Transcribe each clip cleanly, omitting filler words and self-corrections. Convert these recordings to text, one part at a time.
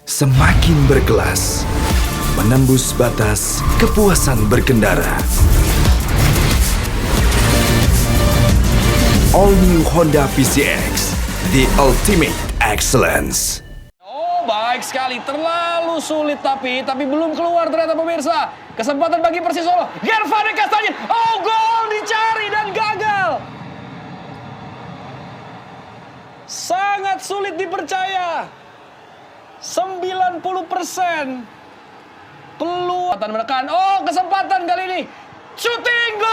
Semakin berkelas, menembus batas kepuasan berkendara. All new Honda PCX, the ultimate excellence. Oh, baik sekali, terlalu sulit tapi belum keluar ternyata pemirsa. Kesempatan bagi Persis Solo. Gervane Kastanya. Oh, gol dicari dan gagal. Sangat sulit dipercaya. 90% peluang menekan. Oh, kesempatan kali ini. Shooting gol!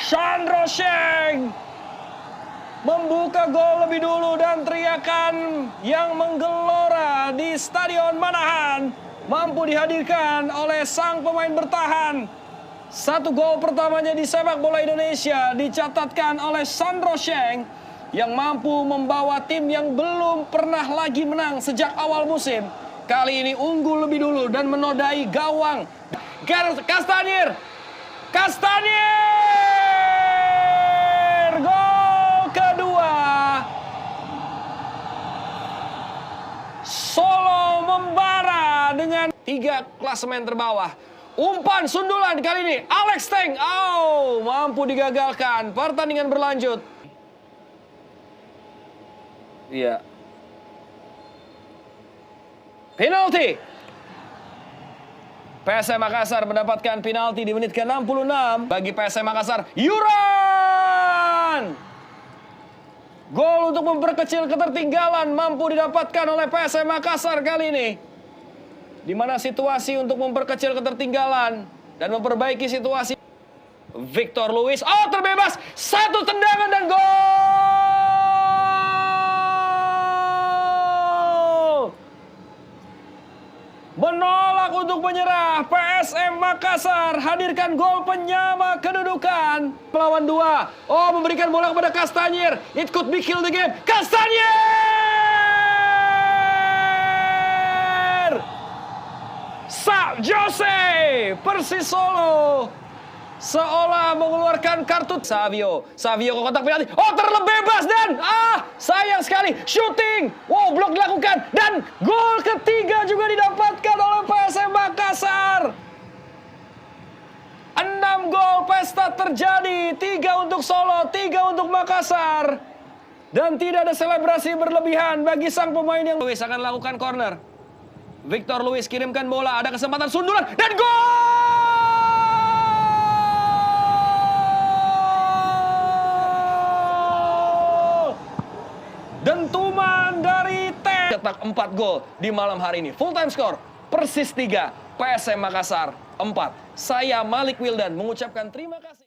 Sandro Sheng membuka gol lebih dulu dan teriakan yang menggelora di Stadion Manahan mampu dihadirkan oleh sang pemain bertahan. Satu gol pertamanya di sepak bola Indonesia dicatatkan oleh Sandro Sheng yang mampu membawa tim yang belum pernah lagi menang sejak awal musim. Kali ini unggul lebih dulu dan menodai gawang. Kastanya. Gol kedua. Solo membara dengan 3 klasemen terbawah. Umpan sundulan kali ini Alex Teng. Oh, mampu digagalkan. Pertandingan berlanjut. Iya. Penalti. PSM Makassar mendapatkan penalti di menit ke-66 bagi PSM Makassar. Yuran! Gol untuk memperkecil ketertinggalan mampu didapatkan oleh PSM Makassar kali ini. Di mana situasi untuk memperkecil ketertinggalan dan memperbaiki situasi. Victor Luis, oh terbebas, satu tendangan dan gol! Menolak untuk menyerah, PSM Makassar hadirkan gol penyama kedudukan. Melawan 2, oh memberikan bola kepada Kastanya. It could be kill the game, Kastanya! Jose, Persis Solo seolah mengeluarkan kartu. Savio ke kotak penalti. Oh, terlebebas dan sayang sekali. Shooting. Wow, blok dilakukan dan gol ketiga juga didapatkan oleh PSM Makassar. 6 gol pesta terjadi, 3 untuk Solo, 3 untuk Makassar. Dan tidak ada selebrasi berlebihan bagi sang pemain yang akan lakukan corner. Victor Luis kirimkan bola, ada kesempatan sundulan dan gol! Dentuman dari cetak 4 gol di malam hari ini. Full time score, Persis 3, PSM Makassar 4. Saya Malik Wildan mengucapkan terima kasih.